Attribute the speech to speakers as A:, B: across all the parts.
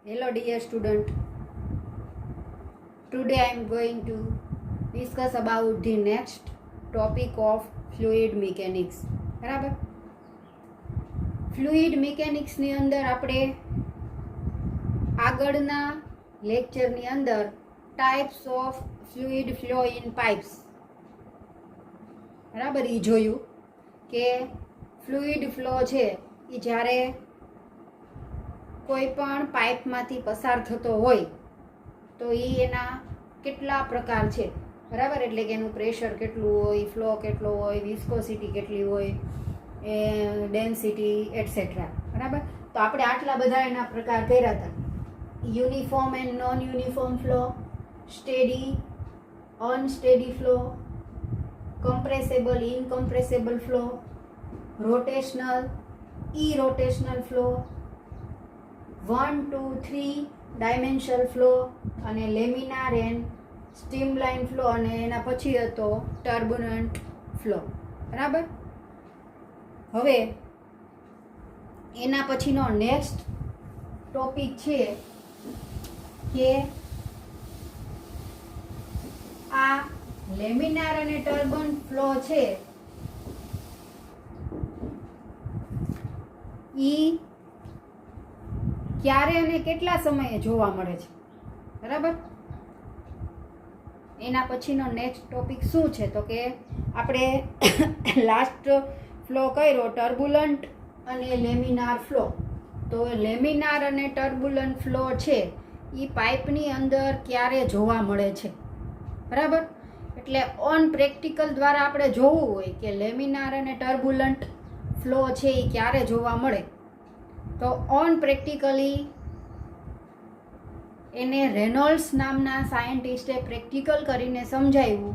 A: Hello dear student. Today I am going to discuss about the next topic of fluid mechanics. બરાબર. Fluid મિકેનિક્સની અંદર આપણે આગળના લેક્ચરની અંદર types of fluid flow in pipes બરાબર એ જોયું કે ફ્લુઇડ ફ્લો છે એ જ્યારે કોઈ પણ પાઇપમાંથી પસાર થતો હોય તો એ એના કેટલા પ્રકાર છે બરાબર, એટલે કે એનું પ્રેશર કેટલું હોય, ફ્લો કેટલો હોય, વિસ્કોસિટી કેટલી હોય, ડેન્સિટી એટસેટ્રા. બરાબર, તો આપણે આટલા બધા એના પ્રકાર કર્યા હતા. Uniform and non uniform flow, steady, unsteady flow, compressible incompressible flow, rotational irrotational flow, 1, 2, 3 dimensional flow અને લેમિનાર એન્ડ સ્ટ્રીમલાઇન ફ્લો, અને એના પછી હતો ટર્બ્યુલન્ટ ફ્લો. બરાબર, હવે એના પછીનો નેક્સ્ટ ટોપિક છે કે આ લેમિનાર અને ટર્બ્યુલન્ટ ફ્લો છે ઈ ક્યારે અને કેટલા સમયે જોવા મળે છે. બરાબર, એના પછીનો નેક્સ્ટ ટોપિક શું છે તો કે આપણે લાસ્ટ ફ્લો કર્યો ટર્બ્યુલન્ટ અને લેમિનાર ફ્લો. તો લેમિનાર અને ટર્બ્યુલન્ટ ફ્લો છે એ પાઇપની અંદર ક્યારે જોવા મળે છે. બરાબર, એટલે ઓન પ્રેક્ટિકલ દ્વારા આપણે જોવું હોય કે લેમિનાર અને ટર્બ્યુલન્ટ ફ્લો છે એ ક્યારે જોવા મળે, તો ઓન પ્રેક્ટિકલી એને રેનોલ્ડ્સ નામના સાયન્ટિસ્ટે પ્રેક્ટિકલ કરીને સમજાવ્યું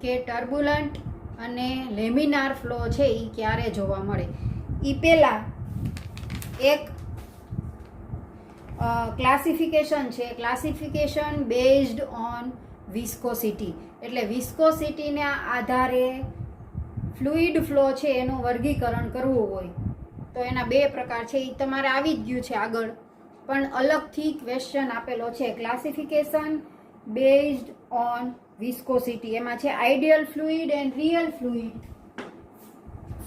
A: કે ટર્બ્યુલન્ટ અને લેમિનાર ફ્લો છે એ ક્યારે જોવા મળે. એ પહેલાં એક ક્લાસિફિકેશન છે, ક્લાસિફિકેશન બેઝડ ઓન વિસ્કોસિટી, એટલે વિસ્કોસિટીના આધારે ફ્લુઇડ ફ્લો છે એનું વર્ગીકરણ કરવું હોય તો એના બે પ્રકાર છે. એ તમારે આવી જ ગયું છે આગળ, પણ અલગથી ક્વેશ્ચન આપેલો છે. ક્લાસિફિકેશન બેઝડ ઓન વિસ્કોસિટી, એમાં છે ideal fluid and real fluid.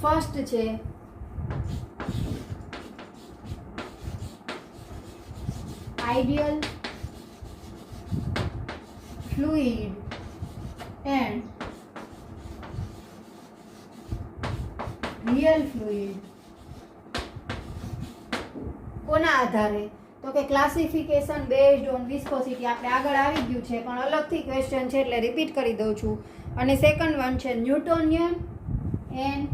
A: First છે ideal fluid and real fluid. કોના આધારે તો કે ક્લાસિફિકેશન બેઝડ ઓન વિસ્કોસિટી આપણે આગળ આવી ગયું છે, પણ અલગથી ક્વેશ્ચન છે એટલે રિપીટ કરી દઉં છું. અને સેકન્ડ વન છે Newtonian and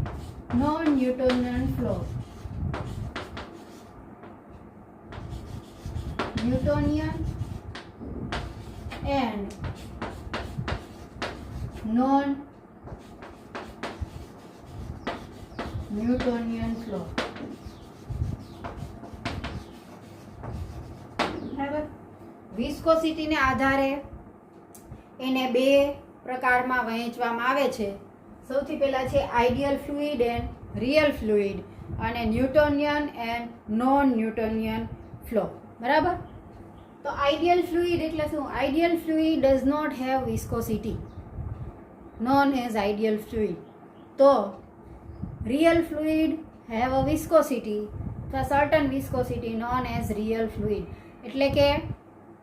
A: non Newtonian flow. Newtonian and non Newtonian flow. બરાબર, વિસ્કોસિટીને આધારે એને બે પ્રકારમાં વહેંચવામાં આવે છે. સૌથી પહેલા છે ideal fluid and real fluid, અને Newtonian and non Newtonian flow. બરાબર, તો આઈડિયલ ફ્લુઇડ એટલે શું? Ideal fluid does not have viscosity, known as ideal fluid. તો real fluid have a viscosity, a certain viscosity known as real fluid. એટલે કે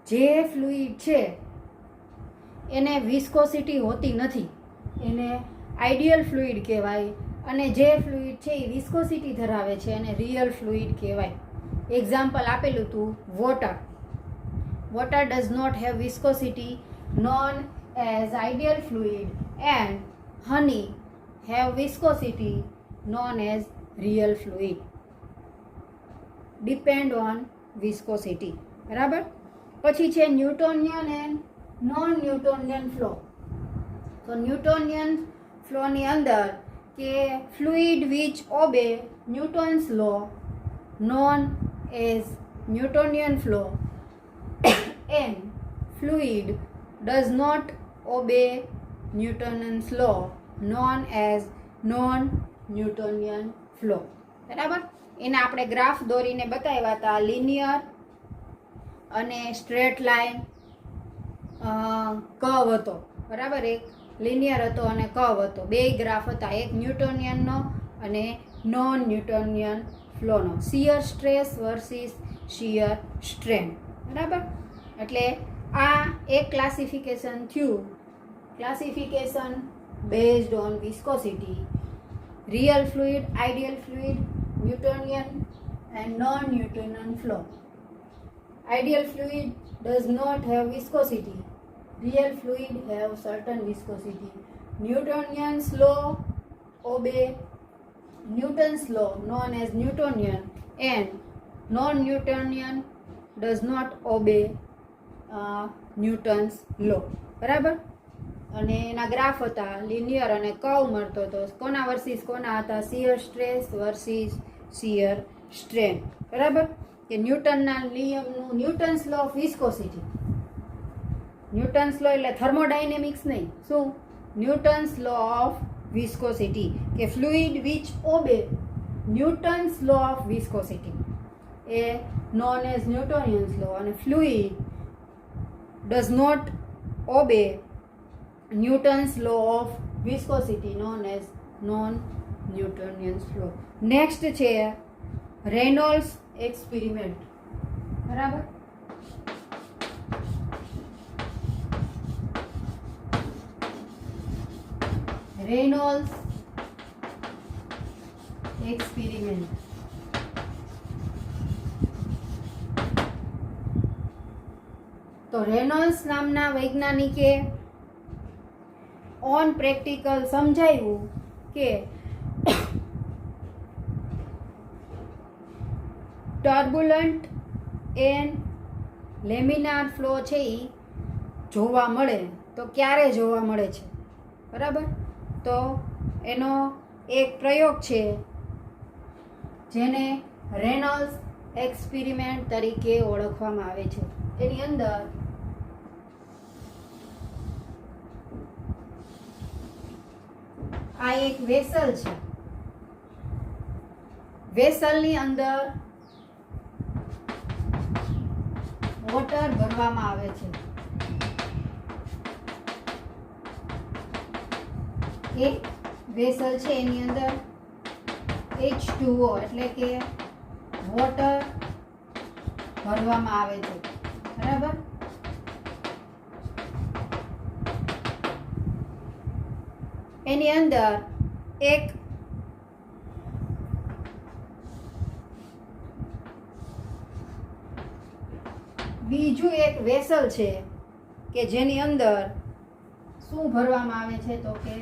A: જે fluid છે એને વિસ્કોસિટી હોતી નથી એને આઈડિયલ ફ્લુઇડ કહેવાય, અને જે ફ્લુઇડ છે એ વિસ્કોસિટી ધરાવે છે એને રિયલ ફ્લુઇડ કહેવાય. એક્ઝામ્પલ આપેલું હતું water. Water does not have viscosity, known as ideal fluid, and honey have viscosity known as real fluid. Depend on viscosity. બરાબર, પછી છે Newtonian and non Newtonian flow. તો ન્યૂટોનિયન ફ્લોની અંદર કે fluid which obey Newton's law known as Newtonian flow, and fluid does not obey Newton's law known as non Newtonian flow. બરાબર, એને આપણે ગ્રાફ દોરીને બતાવ્યા હતા. લિનિયર અને સ્ટ્રેટ લાઇન કર્વ હતો, બરાબર, એક લિનિયર હતો અને કર્વ હતો. બે ગ્રાફ હતા, એક ન્યૂટોનિયનનો અને નોન ન્યૂટોનિયન ફ્લોનો. Shear stress versus shear strain, બરાબર. એટલે આ એક ક્લાસિફિકેશન થયું, classification based on viscosity, real fluid, ideal fluid, Newtonian and non-Newtonian flow. Ideal fluid does not have viscosity. Real fluid have certain viscosity. Newtonian's law obey Newton's law known as Newtonian, and non-Newtonian does not obey Newton's law. બરાબર. અને એના graph હતા linear અને curve મળતો હતો. કોના versus કોના હતા? Shear stress versus shear strain, બરાબર. કે ન્યૂટનના નિયમનું Newton's law of viscosity, Newton's law એટલે થર્મોડાયનેમિક્સ નહીં, શું? ન્યૂટન્સ લો ઓફ વિસ્કોસિટી, કે fluid which obey Newton's law of viscosity એ નોન એઝ ન્યૂટોનિયન્સ લો, અને fluid does not obey Newton's law of viscosity known as non-Newtonian law. Next છે Reynolds experiment, બરાબર. Reynolds experiment. તો Reynolds નામના વૈજ્ઞાનિકે on practical સમજાવ્યું કે turbulent and laminar flow છે એ જોવા મળે તો ક્યારે જોવા મળે છે, બરાબર. તો એનો એક પ્રયોગ છે જેને રેનોલ્ડ્સ એક્સપેરિમેન્ટ તરીકે ઓળખવામાં આવે છે. એની અંદર આ એક વેસલ છે, વેસલની અંદર વોટર ભરવામાં આવે છે. એક વેસલ છે એની અંદર H2O એટલે કે વોટર ભરવામાં આવે છે, બરાબર. એની અંદર એક બીજું એક વેસલ છે કે જેની અંદર શું ભરવામાં આવે છે? તો કે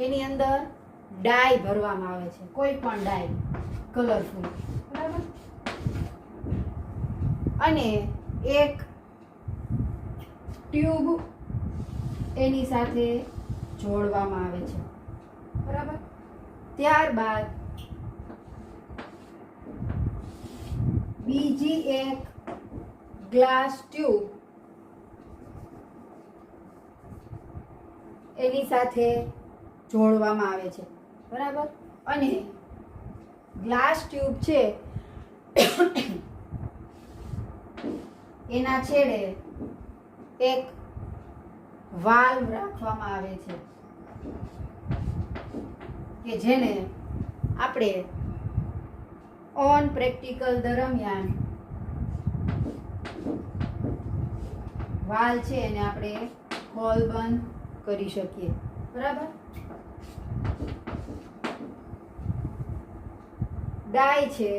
A: એની અંદર ડાય ભરવામાં આવે છે, કોઈ પણ ડાય કલરફુલ, બરાબર. અને એક ટ્યુબ એની સાથે જોડવામાં આવે છે, બરાબર. ત્યારબાદ બીજી એક ગ્લાસ ટ્યુબ એની સાથે જોડવામાં આવે છે, બરાબર. અને ગ્લાસ ટ્યુબ છે એના છેડે એક વાલ્વ રાખવામાં આવે છે કે જેને આપણે ઓન પ્રેક્ટિકલ દરમિયાન વાલ્વ છે એને આપણે ખોલ બંધ કરી શકીએ, બરાબર. ડાય છે,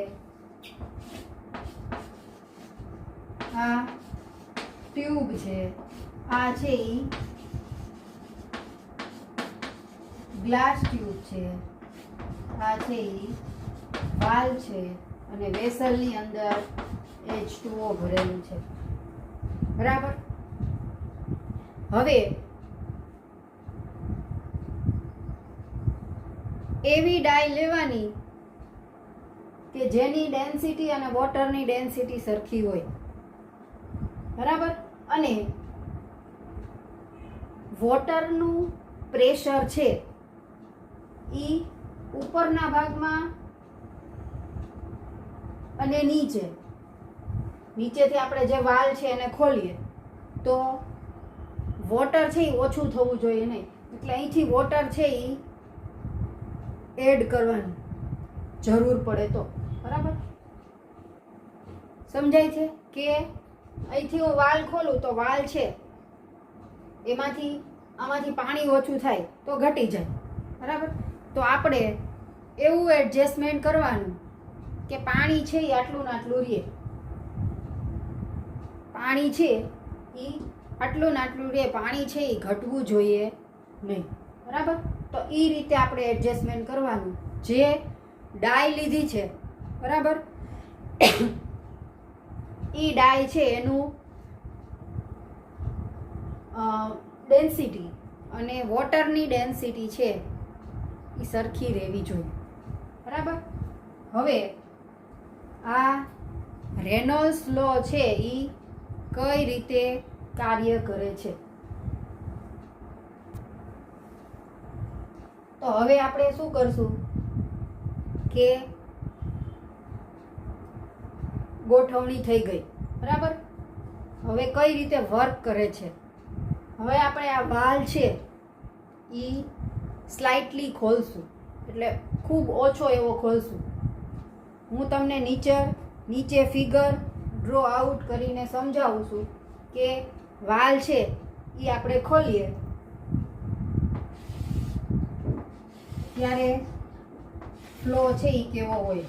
A: આ ટ્યુબ છે, આ છે ઈ ગ્લાસ ટ્યુબ છે, આ છે ઈ વાલ્વ છે, અને વેસલની અંદર H2O ભરેલું છે, બરાબર. હવે એવી ડાય લેવાની કે જેની ડેન્સિટી અને વોટરની ડેન્સિટી સરખી હોય, બરાબર. અને વોટરનું પ્રેશર છે ઈ ઉપરના ભાગમાં અને નીચેથી આપણે જે વાલ છે એને ખોલીએ તો વોટર છે એ ઓછું થવું જોઈએ નહીં, એટલે અહીંથી વોટર છે એ એડ કરવાની જરૂર પડે તો. બરાબર સમજાય છે કે અહીંથી હું વાલ ખોલું તો વાલ છે આમાંથી પાણી ઓછું થાય તો ઘટી જાય. બરાબર, તો આપણે એવું એડજસ્ટમેન્ટ કરવાનું કે પાણી છે એ આટલું ને આટલું રહે, પાણી છે એ આટલું ને આટલું રહે, પાણી છે એ ઘટવું જોઈએ નહીં. બરાબર, તો એ રીતે આપણે એડજસ્ટમેન્ટ કરવાનું. જે ડાય લીધી છે બરાબર, એ ડાય છે એનું ડેન્સિટી અને વોટરની ડેન્સિટી છે એ સરખી રહેવી જોઈએ. બરાબર, હવે આ રેનોલ્ડ્સ લો છે એ કઈ રીતે કાર્ય કરે છે તો હવે આપણે શું કરશું કે ગોઠવણી થઈ ગઈ. બરાબર, હવે કઈ રીતે વર્ક કરે છે. હવે આપણે આ વાલ છે એ સ્લાઇટલી ખોલશું, એટલે ખૂબ ઓછો એવો ખોલશું. હું તમને નીચે ફિગર ડ્રો આઉટ કરીને સમજાવું છું કે વાલ છે એ આપણે ખોલીએ ત્યારે ફ્લો છે એ કેવો હોય.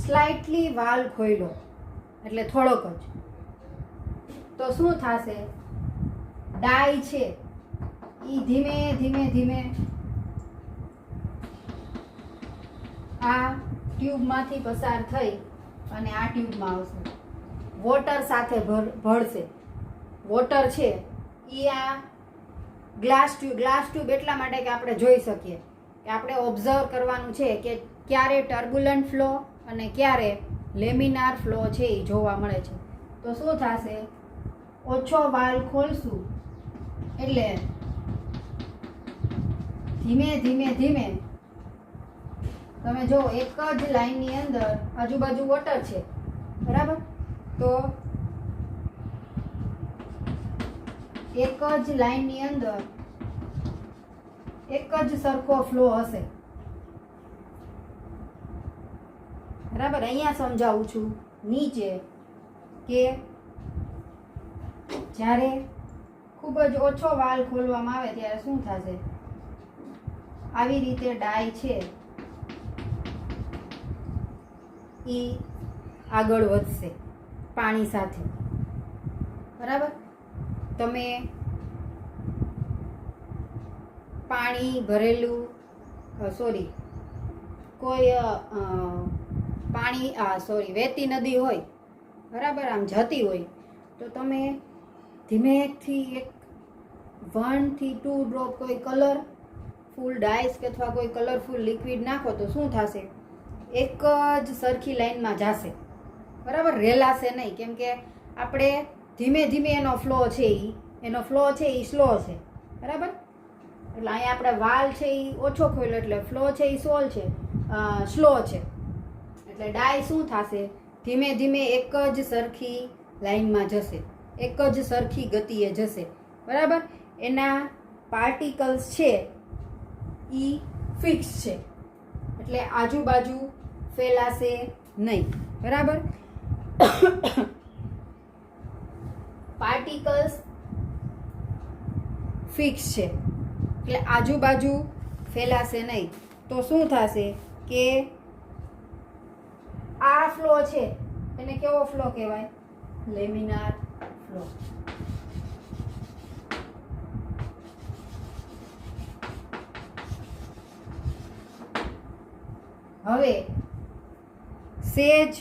A: સ્લાઇટલી વાલ ખોલ્યો એટલે થોડોક જ, તો શું થશે, ડાય છે એ ધીમે ધીમે આ ટ્યુબમાંથી પસાર થઈ અને આ ટ્યુબમાં આવશે. વોટર સાથે ભળશે. વોટર છે એ આ ગ્લાસ ટ્યુબ એટલા માટે કે આપણે જોઈ શકીએ કે આપણે ઓબ્ઝર્વ કરવાનું છે કે ક્યારે ટર્બ્યુલન્ટ ફ્લો અને ક્યારે લેમિનાર ફ્લો છે એ જોવા મળે છે. તો શું થશે, ઓછો વાલ ખોલશું એટલે ધીમે તમે જો એક જ લાઈનની અંદર આજુબાજુ વોટર છે. બરાબર, તો એક જ લાઈનની અંદર એક જ સરખો ફ્લો હશે. બરાબર, અહીંયા સમજાવું છું નીચે કે જ્યારે ખૂબ જ ઓછો વાલ ખોલવામાં આવે ત્યારે શું થશે, આવી રીતે ડાય છે એ આગળ વધશે પાણી સાથે. બરાબર, તમે પાણી ભરેલું વહેતી નદી હોય, બરાબર, આમ જતી હોય તો તમે ધીમેથી 1 થી 2 ડ્રોપ કોઈ કલરફુલ ડાઈસ કે અથવા કોઈ કલરફુલ લિક્વિડ નાખો તો શું થશે, એક જ સરખી લાઈનમાં જશે. બરાબર, રેલાશે નહીં, કેમ કે આપણે ધીમે એનો ફ્લો છે એ સ્લો છે. બરાબર, એટલે અહીંયા આપણે વાલ છે એ ઓછો ખોલ્યો એટલે ફ્લો છે એ સ્લો છે. એટલે ડાય શું થશે, ધીમે એક જ સરખી લાઈનમાં જશે, એક જ સરખી ગતિએ જશે. બરાબર, એના પાર્ટિકલ્સ છે એ ફિક્સ છે એટલે આજુબાજુ ફેલાશે નહીં. બરાબર, પાર્ટિકલ્સ ફિક્સ છે એટલે આજુબાજુ ફેલાશે નહીં. તો શું થશે કે આ ફ્લો છે એને કેવો ફ્લો કહેવાય, લેમિનાર ફ્લો. હવે સેજ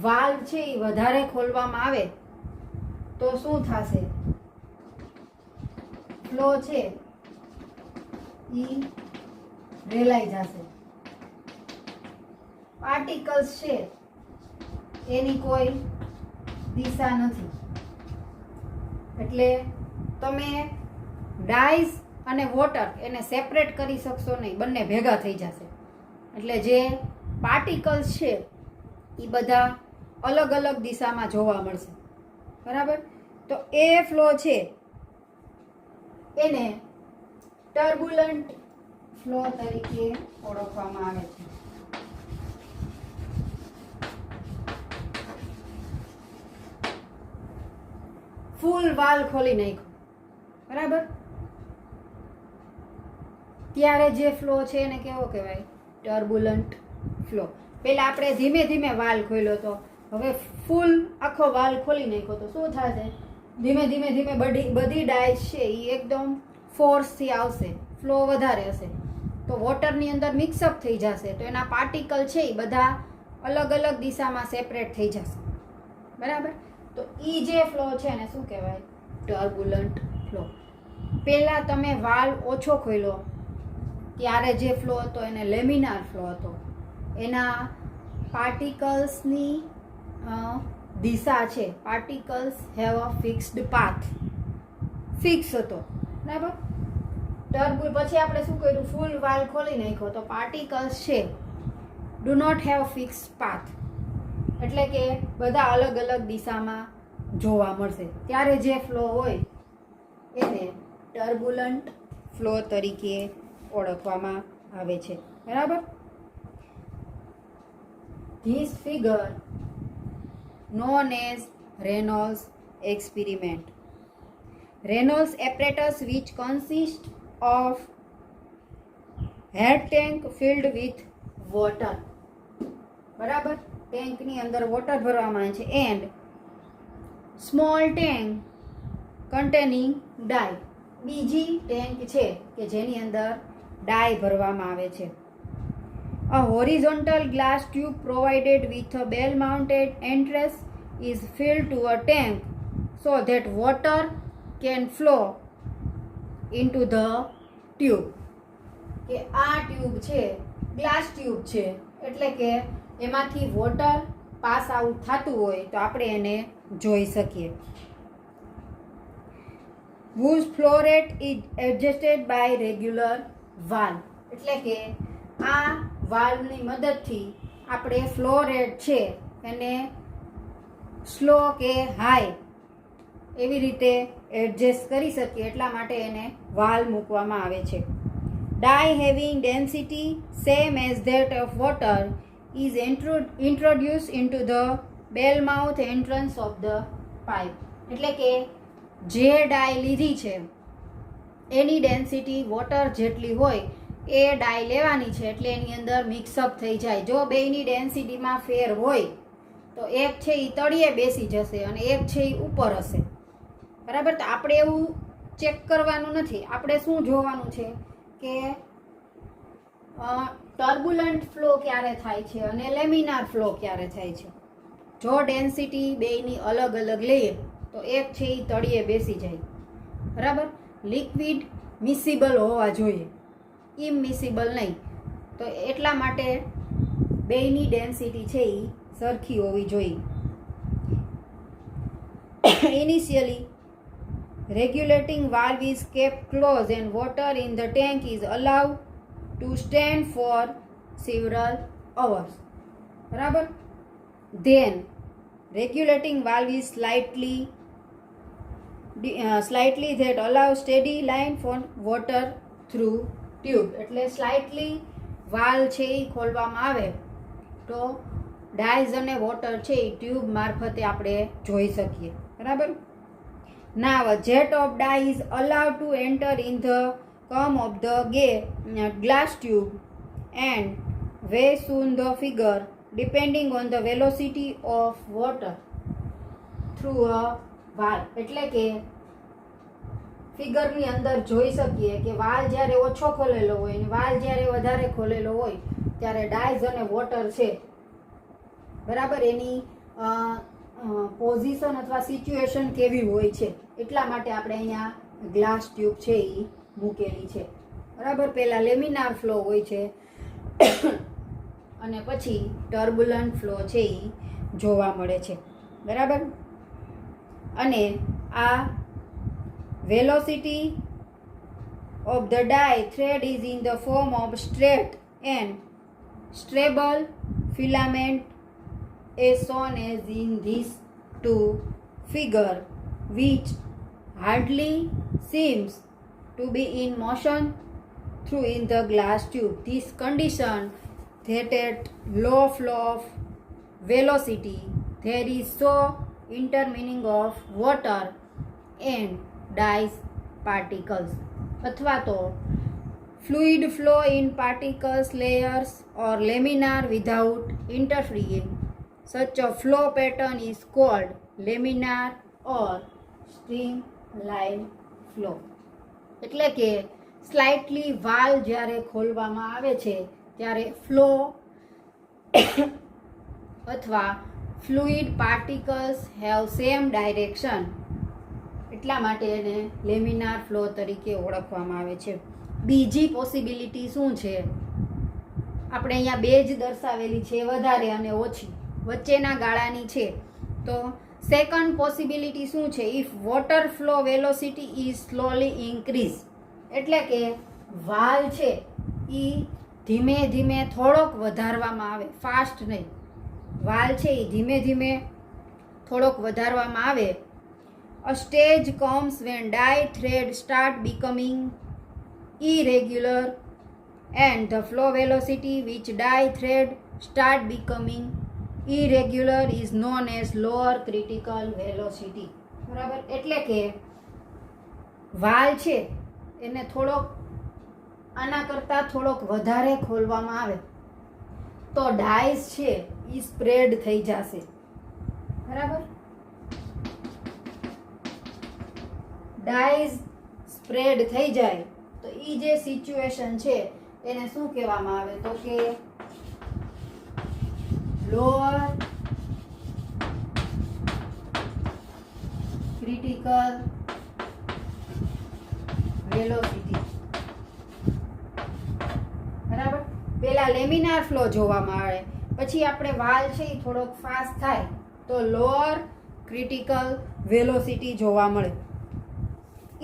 A: વાલ્વ છે એ વધારે ખોલવામાં આવે તો શું થશે, ફ્લો છે એ રેલાઈ જશે. પાર્ટિકલ્સ છે એની કોઈ દિશા નથી. એટલે તમે ડાઈઝ અને વોટર એને સેપરેટ કરી શકશો નહીં, બંને ભેગા થઈ જશે. એટલે જે પાર્ટિકલ્સ છે એ બધા અલગ અલગ દિશામાં જોવા મળશે. બરાબર? તો એ ફ્લો છે એને ટર્બ્યુલન્ટ ફ્લો તરીકે ઓળખવામાં આવે છે. ફૂલ વાલ ખોલી નાખ્યો, બરાબર, ત્યારે જે ફ્લો છે એને કેવો કહેવાય? Turbulent flow. પહેલા આપણે ધીમે ધીમે વાલ ખોલ્યો તો, હવે ફૂલ આખો વાલ ખોલી નાખ્યો તો શું થશે? ધીમે ધીમે ધીમે બધી ડાઈસ છે એ એકદમ ફોર્સથી આવશે, ફ્લો વધારે હશે, તો વોટરની અંદર મિક્સઅપ થઈ જશે, તો એના પાર્ટિકલ છે એ બધા અલગ અલગ દિશામાં સેપરેટ થઈ જશે. બરાબર? તો એ જે ફ્લો છે એને શું કહેવાય? Turbulent flow. પહેલાં તમે વાલ ઓછો ખોલ્યો ત્યારે જે ફ્લો હતો એને લેમિનાર ફ્લો હતો. એના પાર્ટિકલ્સની દિશા છે, particles have a fixed path, fix હતો. બરાબર? પછી આપણે શું કર્યું? ફૂલ વાલ ખોલી નાખ્યો તો પાર્ટિકલ્સ છે do not have fix path, એટલે કે બધા અલગ અલગ દિશામાં જોવા મળશે. ત્યારે જે ફ્લો હોય એને ટર્બ્યુલન્ટ ફ્લો તરીકે ઓળખવામાં આવે છે. બરાબર? This figure known as Reynolds experiment. Reynolds apparatus which consists of head tank filled with water. બરાબર? ટેન્કની અંદર વોટર ભરવામાં આવે છે એન્ડ સ્મોલ ટેન્ક કન્ટેનિંગ ડાય. બીજી ટેન્ક છે કે જેની અંદર ડાય ભરવામાં આવે છે. A horizontal glass tube provided with a bell mounted entrance is filled to a tank so that water can flow into the tube. કે આ ટ્યુબ છે ગ્લાસ ટ્યુબ છે, એટલે કે એમાંથી વોટર પાસ આઉટ થતું હોય તો આપણે એને જોઈ શકીએ. whose flow rate is adjusted by regular valve. એટલે કે આ વાલ્વની મદદથી આપણે ફ્લો રેટ છે એને સ્લો કે હાઈ એવી રીતે એડજસ્ટ કરી શકીએ, એટલા માટે એને વાલ્વ મૂકવામાં આવે છે. Dye having density same as that of water is introduced into the bell mouth entrance of the pipe. એટલે કે જે ડાય લીધી છે એની ડેન્સિટી વોટર જેટલી હોય એ ડાય લેવાની છે, એટલે એની અંદર મિક્સઅપ થઈ જાય. જો બેયની ડેન્સિટીમાં ફેર હોય તો એક છે એ તળિયે બેસી જશે અને એક છે એ ઉપર હશે. બરાબર? તો આપણે એવું ચેક કરવાનું નથી. આપણે શું જોવાનું છે કે ટર્બ્યુલન્ટ ફ્લો ક્યારે થાય છે અને લેમિનાર ફ્લો ક્યારે થાય છે. જો ડેન્સિટી બેયની અલગ અલગ લઈએ તો એક છે એ તળિયે બેસી જાય. બરાબર? લિક્વિડ મિસિબલ હોવા જોઈએ, ઇમિસિબલ નહીં. તો એટલા માટે બેયની ડેન્સિટી છે એ સરખી હોવી જોઈએ. Initially regulating valve is kept closed and water in the tank is allowed to stand for several hours. બરાબર? Then regulating valve is slightly that allows steady line for water through tube. એટલે slightly valve છે એ ખોલવામાં આવે તો dyes અને water છે એ tube મારફતે આપણે જોઈ શકીએ. બરાબર? Now a jet of dye is allowed to enter in the comb of the glass tube and weigh soon the figure depending on the velocity of water through a valve. એટલે કે ફિગરની અંદર જોઈ શકીએ કે વાલ જ્યારે ઓછો ખોલેલો હોય અને વાલ જ્યારે વધારે ખોલેલો હોય ત્યારે ડાઈઝ અને વોટર છે, બરાબર, એની પોઝિશન અથવા સિચ્યુએશન કેવી હોય છે એટલા માટે આપણે અહીંયા ગ્લાસ ટ્યુબ છે એ મૂકેલી છે. બરાબર? પહેલાં લેમિનાર ફ્લો હોય છે અને પછી ટર્બ્યુલન્ટ ફ્લો છે એ જોવા મળે છે. બરાબર? અને આ velocity of the dye thread is in the form of straight and stable filament as shown as in this two figure, which hardly seems to be in motion through in the glass tube. This condition that at low flow of velocity there is so intermingling of water and dye particles, अथवा तो fluid flow in particles layers or laminar without interfering. Such a flow pattern is called laminar or streamline flow. એટલે કે slightly વાલ જ્યારે ખોલવામાં આવે છે ત્યારે flow અથવા fluid particles have same direction, એટલા માટે એને લેમિનાર ફ્લો તરીકે ઓળખવામાં આવે છે. બીજી પોસિબિલિટી શું છે? આપણે અહીંયા બે જ દર્શાવેલી છે, વધારે અને ઓછી, વચ્ચેના ગાળાની છે. તો સેકન્ડ પોસિબિલિટી શું છે? If water flow velocity is slowly increase, એટલે કે વાલ છે એ ધીમે ધીમે થોડોક વધારવામાં આવે, ફાસ્ટ નહીં, વાલ છે એ ધીમે ધીમે થોડોક વધારવામાં આવે. A stage comes when dye thread start becoming irregular and the flow velocity which dye thread start becoming irregular is known as lower critical velocity. બરાબર? એટલે કે વાલ છે એને થોડોક આના કરતાં થોડોક વધારે ખોલવામાં આવે તો ડાઈસ છે એ સ્પ્રેડ થઈ જશે. બરાબર? ડાઈઝ સ્પ્રેડ થઈ જાય તો એ જે સિચ્યુએશન છે એને શું કહેવામાં આવે? તો કે લોઅર ક્રિટિકલ વેલોસિટી. બરાબર? પેલા લેમિનાર ફ્લો જોવામાં આવે, પછી આપણે વાલ છે એ થોડોક ફાસ્ટ થાય તો લોઅર ક્રિટિકલ વેલોસિટી જોવા મળે.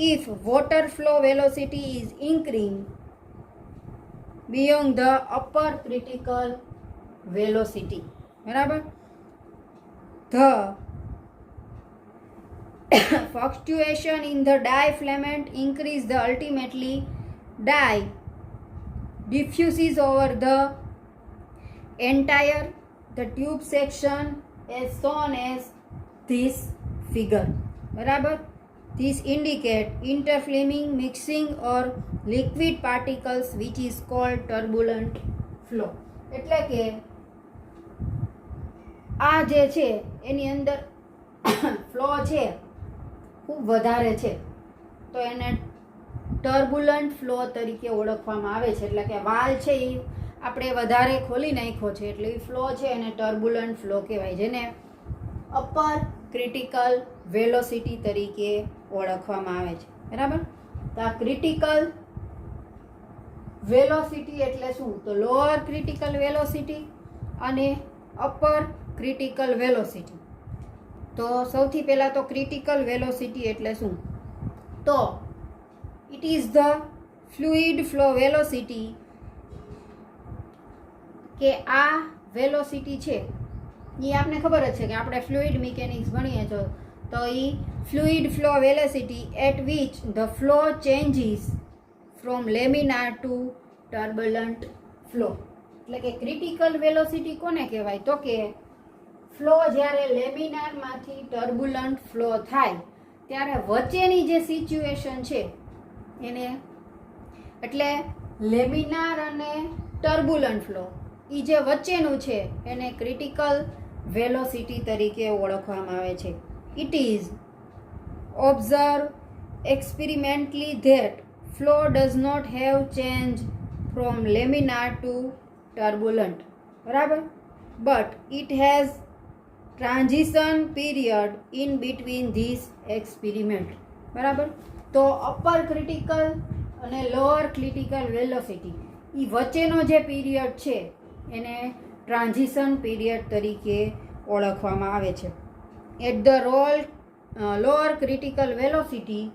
A: If water flow velocity is increasing beyond the upper critical velocity, બરાબર, the fluctuation in the dye filament increase the ultimately dye diffuses over the entire the tube section as shown as this figure. બરાબર? This indicate interflaming mixing or liquid particles which is called turbulent flow. એટલે કે આ જે છે એની અંદર flow છે ખૂબ વધારે છે તો એને ટર્બ્યુલન્ટ ફ્લો તરીકે ઓળખવામાં આવે છે. એટલે કે વાલ છે એ આપણે વધારે ખોલી નાખ્યો છે એટલે એ ફ્લો છે એને ટર્બ્યુલન્ટ ફ્લો કહેવાય, જેને અપર ક્રિટિકલ વેલોસિટી તરીકે ઓળખવામાં આવે છે. બરાબર? તો આ ક્રિટિકલ વેલોસિટી એટલે શું? તો લોઅર ક્રિટિકલ વેલોસિટી અને અપર ક્રિટિકલ વેલોસિટી. તો સૌથી પહેલાં તો ક્રિટિકલ વેલોસિટી એટલે શું? તો it is the fluid flow velocity, કે આ વેલોસિટી છે એ આપને ખબર જ છે કે આપણે ફ્લુઇડ મિકેનિક્સ ભણીએ છો તો એ fluid flow velocity at which the flow changes from laminar to turbulent flow. એટલે કે ક્રિટિકલ વેલોસિટી કોને કહેવાય? તો કે ફ્લો જ્યારે લેમિનારમાંથી ટર્બ્યુલન્ટ ફ્લો થાય ત્યારે વચ્ચેની જે સિચ્યુએશન છે એને, એટલે લેમિનાર અને ટર્બ્યુલન્ટ ફ્લો એ જે વચ્ચેનું છે એને ક્રિટિકલ વેલોસિટી તરીકે ઓળખવામાં આવે છે. It is observe experimentally that flow does not have change from laminar to turbulent. બરાબર? But it has transition period in between this experiment. બરાબર? તો અપર ક્રિટિકલ અને લોઅર ક્રિટિકલ વેલોસિટી એ વચ્ચેનો જે પીરિયડ છે એને ટ્રાન્ઝિશન પીરિયડ તરીકે ઓળખવામાં આવે છે. At the lower critical velocity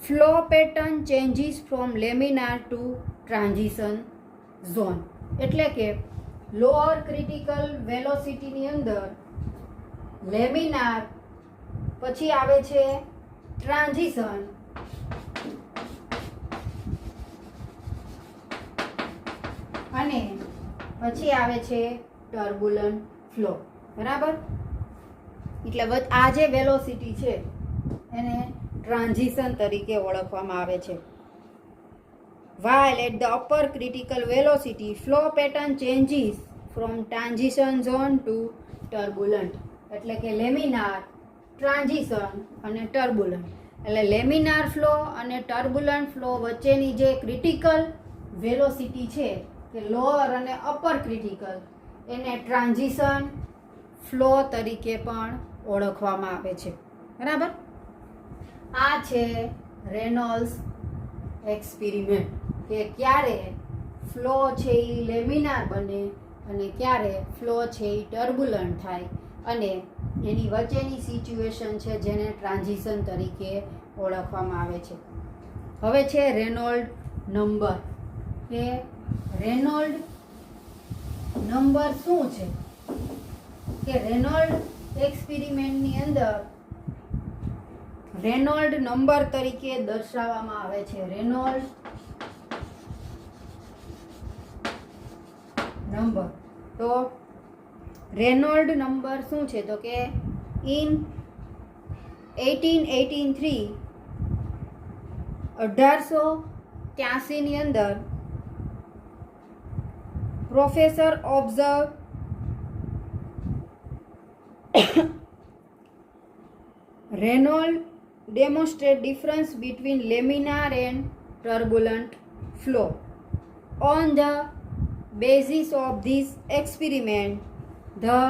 A: flow pattern changes from laminar to transition zone. એટલે કે લોઅર ક્રિટિકલ વેલોસિટીની અંદર લેમિનાર, પછી આવે છે ટ્રાન્ઝિશન, અને પછી આવે છે ટર્બ્યુલન્ટ ફ્લો. બરાબર? એટલે આ જે વેલોસિટી છે એને ટ્રાન્ઝિશન તરીકે ઓળખવામાં આવે છે. While at the upper critical velocity, flow pattern changes from transition zone to turbulent. એટલે કે લેમિનાર, ટ્રાન્ઝિશન અને ટર્બ્યુલન્ટ. એટલે લેમિનાર ફ્લો અને ટર્બ્યુલન્ટ ફ્લો વચ્ચેની જે ક્રિટિકલ વેલોસિટી છે કે લોઅર અને અપર ક્રિટિકલ, એને ટ્રાન્ઝિશન ફ્લો તરીકે પણ ઓળખવામાં આવે છે. બરાબર? આ છે રેનોલ્ડ્સ એક્સપેરિમેન્ટ, કે ક્યારે ફ્લો છે એ લેમિનાર બને અને ક્યારે ફ્લો છે એ ટર્બ્યુલન્ટ થાય, અને એની વચ્ચેની સિચ્યુએશન છે જેને ટ્રાન્ઝિશન તરીકે ઓળખવામાં આવે છે. હવે છે રેનોલ્ડ નંબર, કે રેનોલ્ડ નંબર શું છે? કે રેનોલ્ડ એક્સપેરિમેન્ટની અંદર રેનોલ્ડ નંબર તરીકે દર્શાવવામાં આવે છે. રેનોલ્ડ નંબર. તો રેનોલ્ડ નંબર શું છે? તો કે ઇન 1883 ની અંદર professor observe Reynold demonstrate difference between laminar and turbulent flow. On the basis of this experiment, the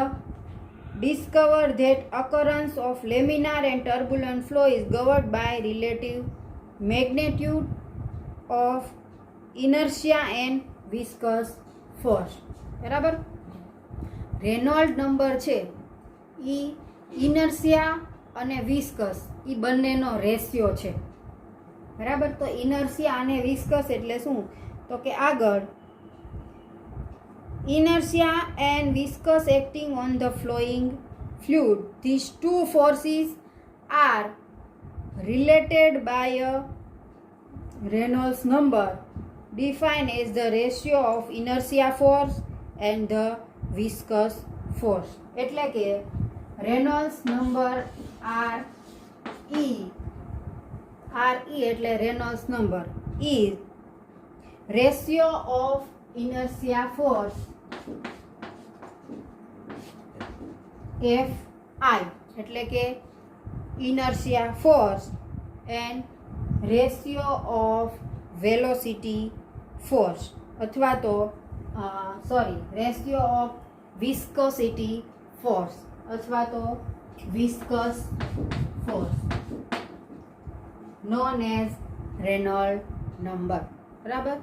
A: discovered that occurrence of laminar and turbulent flow is governed by relative magnitude of inertia and viscous force. બરાબર? રેનોલ્ડ number છે એ inertia અને viscous એ બંનેનો ratio છે. બરાબર? તો inertia અને viscous એટલે શું? તો કે આગળ inertia and viscous acting on the flowing fluid. These two forces are related by a Reynolds number defined as the ratio of inertia force and the viscous force. એટલે કે રેનોલ્ડ્સ નંબર RE એટલે Reynolds number is ratio of inertia force Fi, એટલે કે inertia force and ratio of velocity force, અથવા તો ratio of viscosity force, અથવા તો viscous force, known as Reynolds number. બરાબર?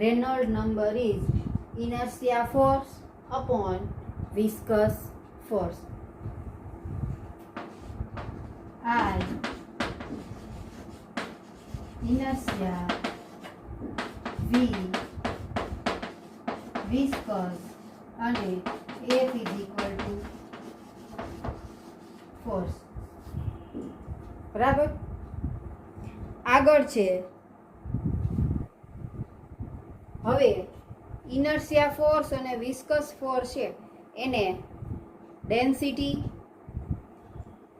A: Reynolds number is inertia force upon viscous force. I inertia, V viscous, અને F is equal to force. બરાબર? આગળ છે હવે ઇનર્શિયા ફોર્સ અને વિસ્કસ ફોર્સ છે એને ડેન્સિટી,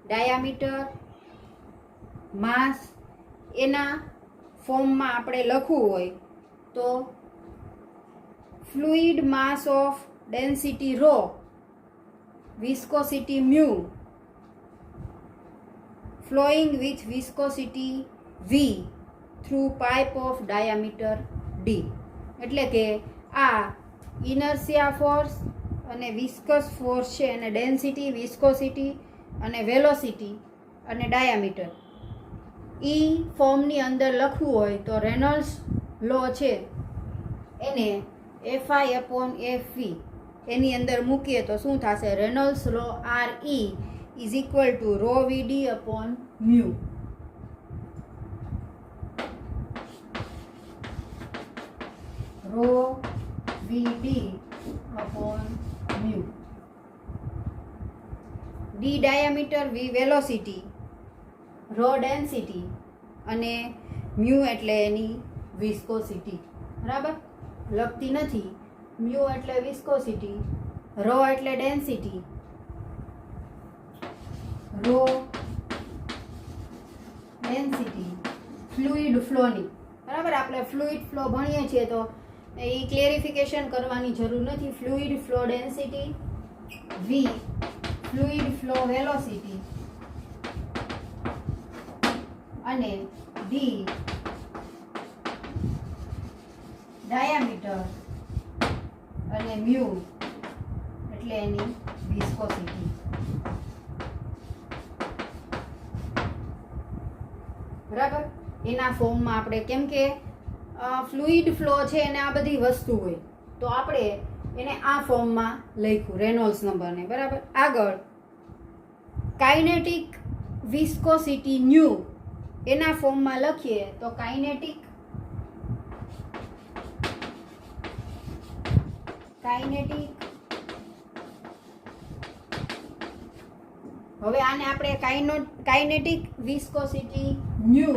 A: ડાયામીટર, માસ એના ફોર્મમાં આપણે લખવું હોય તો fluid mass of density rho, viscosity mu, flowing with viscosity V through pipe of diameter D. એટલે કે આ ઇનર્શિયા ફોર્સ અને વિસ્કસ ફોર્સ છે અને ડેન્સિટી, વિસ્કોસિટી અને વેલોસિટી અને ડાયામીટર એ ફોર્મની અંદર લખવું હોય તો રેનોલ્ડ્સ લો છે એને FI/FV એની અંદર મૂકીએ તો શું થશે? Reynolds law RE is equal to rho VD upon mu. Rho VD upon mu. D diameter, V velocity, rho density અને મ્યુ એટલે એની વિસ્કોસિટી. બરાબર, લખતી નથી. મ્યુ એટલે વિસ્કોસિટી, રો એટલે ડેન્સિટી, રો ડેન્સિટી ફ્લુઇડ ફ્લોની. બરાબર, આપણે ફ્લુઇડ ફ્લો ભણીએ છીએ તો એ ક્લેરિફિકેશન કરવાની જરૂર નથી. ફ્લુઇડ ફ્લો ડેન્સિટી, વી ફ્લુઇડ ફ્લો વેલોસિટી અને ડી ડાયામીટર અને મ્યુ એટલે એની વિસ્કોસિટી. બરાબર, એના ફોર્મમાં આપણે કેમ કે ફ્લુઇડ ફ્લો છે એને આ બધી વસ્તુ હોય તો આપણે એને આ ફોર્મમાં લખ્યું રેનોલ્ડ્સ નંબરને. બરાબર, આગળ કાઇનેટિક વિસ્કોસિટી ન્યુ એના ફોર્મમાં લખીએ તો કાઇનેટિક હવે આને આપણે કાઇનેટિક વિસ્કોસિટી ન્યુ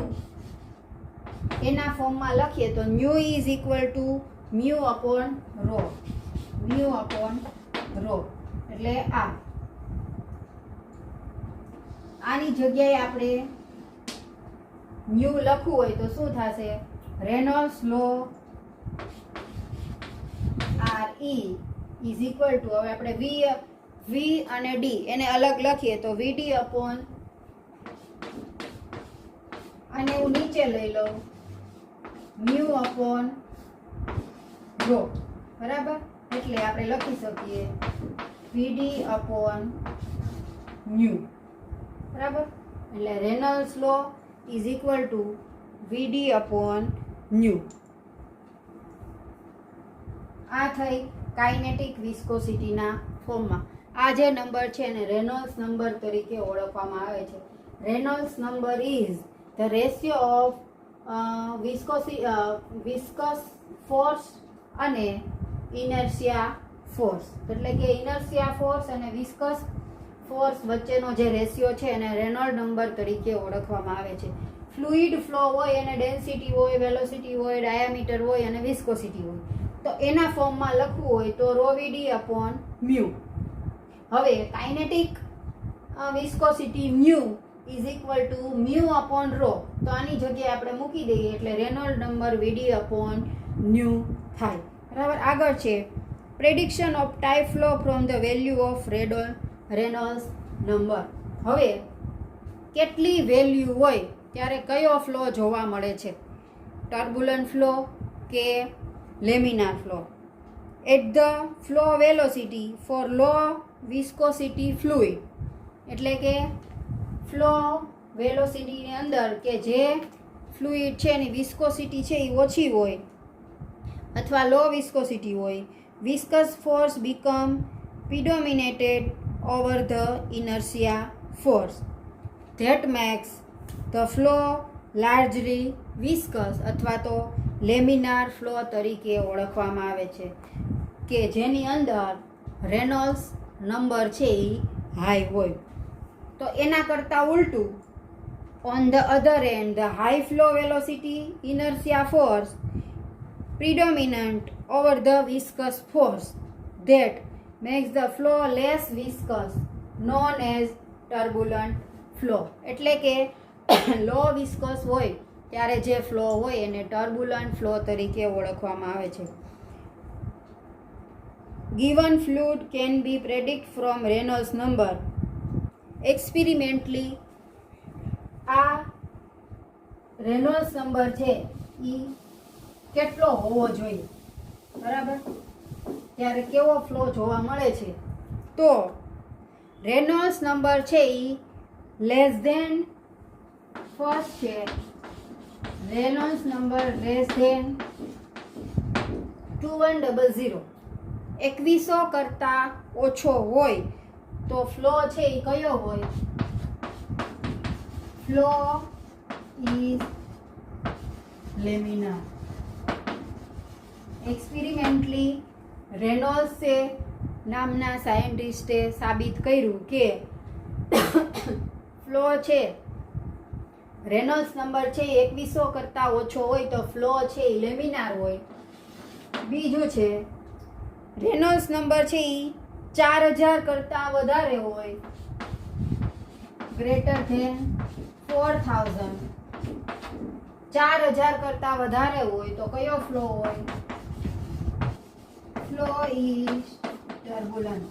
A: એના ફોર્મમાં લખીએ તો nu is equal to mu upon rho. Mu upon rho એટલે આની જગ્યાએ આપણે મ્યુ લખવું હોય તો શું થશે? Reynolds law RE is equal to, હવે આપણે વી અને ડી એને અલગ લખીએ તો વીડી અપોન, અને હું નીચે લઈ લઉં મ્યુ અપોન રો. બરાબર, એટલે આપણે લખી શકીએ વીડી અપોન મ્યુ. બરાબર, એટલે Reynolds law is equal to VD upon mu. આ થઈ કાઇનેટિક વિસ્કોસિટીના ફોર્મમાં. આ જે નંબર છે એને રેનોલ્ડ્સ નંબર તરીકે ઓળખવામાં આવે છે. Reynolds number is the ratio of viscous force અને ઇનર્શિયા ફોર્સ. એટલે કે ઇનર્શિયા ફોર્સ અને વિસ્કસ ફોર્સ વચ્ચેનો જે રેશિયો છે એને રેનોલ્ડ નંબર તરીકે ઓળખવામાં આવે છે. ફ્લુઇડ ફ્લો હોય એને ડેન્સિટી હોય, વેલોસિટી હોય, ડાયામીટર હોય અને વિસ્કોસિટી હોય. તો એના ફોર્મમાં લખવું હોય તો રો વીડી અપોન મ્યુ. હવે kinetic viscosity mu is equal to mu upon rho. તો આની જગ્યાએ આપણે મૂકી દઈએ એટલે Reynold number VD upon mu થાય. બરાબર, આગળ છે prediction of type flow from the value of Reynolds number. હવે કેટલી વેલ્યુ હોય ત્યારે કયો ફ્લો જોવા મળે છે? ટર્બ્યુલન્ટ ફ્લો કે laminar flow? At the flow velocity for low viscosity fluid, એટલે કે ફ્લો વેલોસિટીની અંદર કે જે ફ્લુઇડ છે એની વિસ્કોસિટી છે એ ઓછી હોય અથવા લો વિસ્કોસિટી હોય, viscous force become predominated over the inertia force that makes the flow largely viscous અથવા તો લેમિનાર ફ્લો તરીકે ઓળખવામાં આવે છે, કે જેની અંદર રેનોલ્ડ્સ નંબર છે એ હાઈ હોય. તો એના કરતાં ઉલટું, on the other and the high flow velocity inertia force predominant over the viscous force that makes the flow less viscous known as turbulent flow. એટલે કે લો વિસ્કસ હોય ત્યારે જે ફ્લો હોય એને ટર્બ્યુલન્ટ ફ્લો તરીકે ઓળખવામાં આવે છે. Given fluid can be predict from Reynolds number. Experimentally આ રેનોલ્ડ્સ નંબર છે એ કેટલો હોવો જોઈએ? બરાબર, ત્યારે કેવો ફ્લો જોવા મળે છે? તો રેનોલ્ડ્સ નંબર છે એ લેસ ધેન, ફર્સ્ટ છે રેનોલ્ડ્સ નંબર લેસ ધેન 2100, 2100 કરતાં ઓછો હોય તો ફ્લો છે એ કયો હોય? Flow is laminar. એક્સપેરિમેન્ટલી રેનોલ્ડ્સે નામના સાયન્ટિસ્ટે સાબિત કર્યું કે ફ્લો છે રેનોલ્ડ્સ નંબર છે 2100 કરતાં ઓછો હોય તો ફ્લો છે એ લેમિનાર હોય. બીજું છે રેનોલ્ડ્સ નંબર છે એ 4000 કરતાં વધારે હોય, ગ્રેટર ધેન 4000, 4000 કરતાં વધારે હોય તો કયો ફ્લો હોય? Flow is turbulent.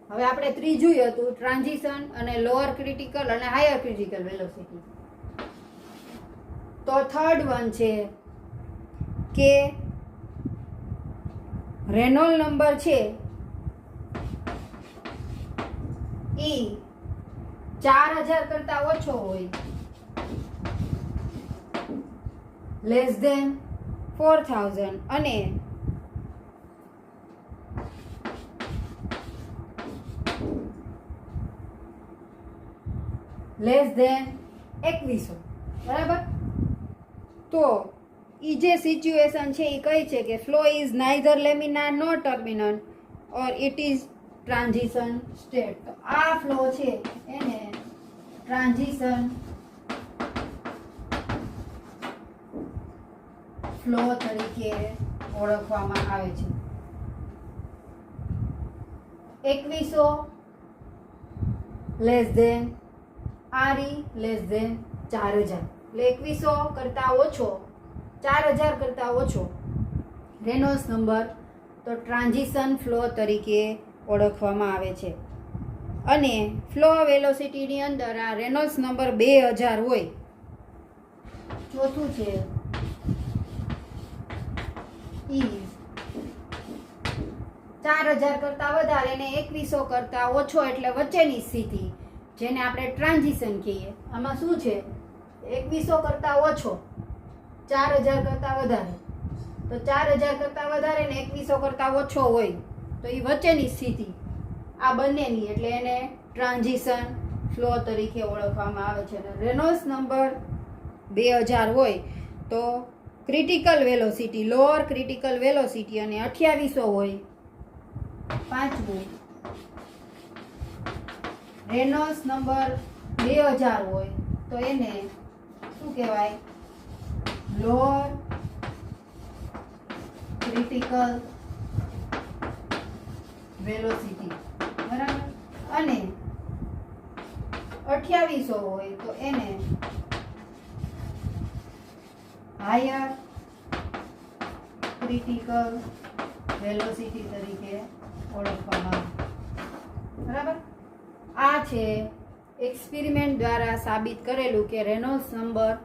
A: હવે આપણે ત્રીજું હતું ટ્રાન્ઝિશન અને લોઅર ક્રિટિકલ અને હાયર ક્રિટિકલ વેલોસિટી. તો થર્ડ વન છે કે રેનોલ્ડ નંબર છે એ 4000 કરતાં ઓછો હોય, લેસ ધેન 4000 અને લેસ ધેન 2100. બરાબર? તો એ જે સિચ્યુએશન છે એ કઈ છે કે flow is neither laminar nor turbulent or it is transition state. તો આ ફ્લો છે એને ટ્રાન્ઝિશન ફ્લો તરીકે ઓળખવામાં આવે છે. 2100 less than RE less than 4000, એટલે 2100 કરતાં ઓછો, 4000 કરતાં ઓછો રેનોલ્ડ્સ નંબર તો ટ્રાન્ઝિશન ફ્લો તરીકે ઓળખવામાં આવે છે. અને ફ્લો વેલોસિટીની અંદર આ રેનોલ્ડ્સ નંબર 2000 હોય. ચોથું છે ઇઝ 4000 કરતાં વધારે અને 2100 કરતાં ઓછો એટલે વચ્ચેની સ્થિતિ, જેને આપણે ટ્રાન્ઝિશન કહીએ. આમાં શું છે? 2100 કરતાં ઓછો, 4000 કરતાં વધારે. તો 4000 કરતાં વધારે ને 2100 કરતાં ઓછો હોય તો એ વચ્ચેની સ્થિતિ આ બંનેની, એટલે એને ટ્રાન્ઝિશન ફ્લો તરીકે ઓળખવામાં આવે છે. રેનોલ્ડ્સ નંબર 2000 હોય તો critical velocity, lower critical velocity અને 2800 હોય. પાંચમું રેનોલ્ડ્સ નંબર 2000 હોય તો એને શું કહેવાય? Lower critical velocity. બરાબર? અને 2800 હોય તો એને હાયર ક્રિટિકલ વેલોસિટી તરીકે ઓળખવામાં આવે. બરાબર? આ છે એક્સપેરિમેન્ટ દ્વારા સાબિત કરેલું કે રેનોલ્ડ્સ નંબર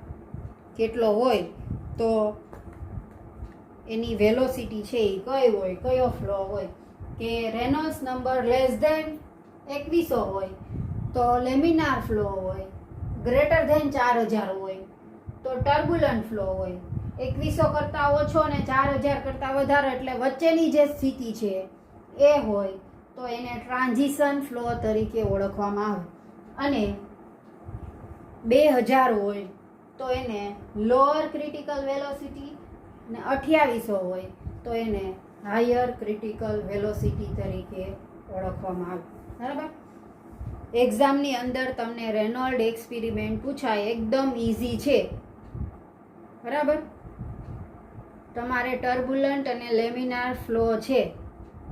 A: કેટલો હોય તો એની વેલોસિટી છે એ કઈ હોય, કયો ફ્લો હોય. કે રેનોલ્ડ્સ નંબર લેસ ધેન 2100 હોય તો લેમિનાર ફ્લો હોય, ગ્રેટર ધેન 4000 હોય તો ટર્બ્યુલન્ટ ફ્લો હોય, 2100 કરતાં ઓછો અને 4000 કરતાં વધારે એટલે વચ્ચેની જે સ્થિતિ છે એ હોય તો એને ટ્રાન્ઝિશન ફ્લો તરીકે ઓળખવામાં આવે. અને 2000 હોય તો એને લોઅર ક્રિટિકલ વેલોસિટી અને 2800 હોય તો એને હાયર ક્રિટિકલ વેલોસિટી તરીકે ઓળખવામાં આવે. બરાબર? એક્ઝામની અંદર તમને રેનોલ્ડ એક્સપેરિમેન્ટ પૂછાય, એકદમ ઇઝી છે. બરાબર? તમારે ટર્બ્યુલન્ટ અને લેમિનાર ફ્લો છે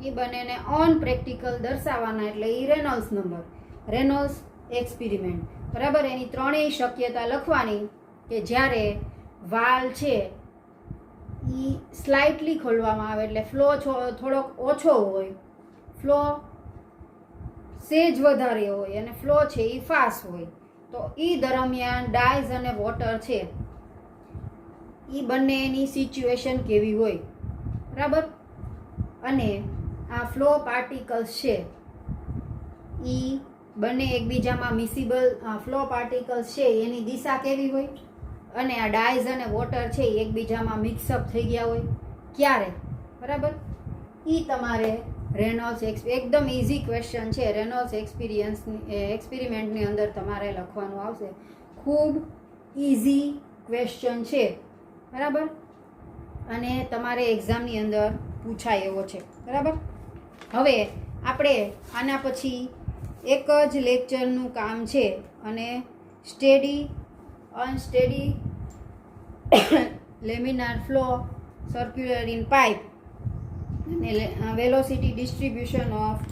A: એ બંનેને ઓન પ્રેક્ટિકલ દર્શાવવાના, એટલે એ રેનોલ્ડ્સ નંબર, રેનોલ્ડ્સ એક્સપેરિમેન્ટ. બરાબર? એની ત્રણેય શક્યતા લખવાની કે જ્યારે વાલ છે એ સ્લાઇટલી ખોલવામાં આવે એટલે ફ્લો થોડોક ઓછો હોય, ફ્લો સેજ વધારે હોય અને ફ્લો છે એ ફાસ્ટ હોય તો એ દરમિયાન ડાઈઝ અને વોટર છે એ બંનેની સિચ્યુએશન કેવી હોય. બરાબર? અને આ ફ્લો પાર્ટિકલ્સ છે એ બંને એકબીજામાં મિસિબલ ફ્લો પાર્ટિકલ્સ છે એની દિશા કેવી હોય, અને આ ડાઈઝ અને વોટર છે એ એકબીજામાં મિક્સઅપ થઈ ગયા હોય ક્યારે. બરાબર? એ તમારે રેનોલ્ડ્સ એકદમ ઇઝી ક્વેશ્ચન છે, રેનોલ્ડ્સ એક્સપેરિમેન્ટની અંદર તમારે લખવાનું આવશે. ખૂબ ઇઝી ક્વેશ્ચન છે, બરાબર, અને તમારે એક્ઝામની અંદર પૂછાય એવો છે, બરાબર. હવે આપણે આના પછી એક જ લેક્ચરનું કામ છે અને steady unsteady laminar flow circular in pipe અને velocity distribution of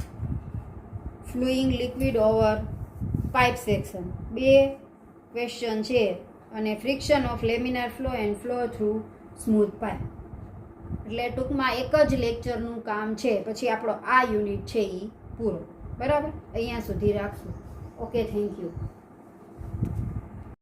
A: flowing liquid over pipe section 2 question છે અને friction of laminar flow and flow through smooth pipe. એટલે ટૂંકમાં એક જ લેક્ચરનું કામ છે, પછી આપણો આ યુનિટ છે એ પૂરો, બરાબર. અહીંયા સુધી રાખશું. Okay, thank you.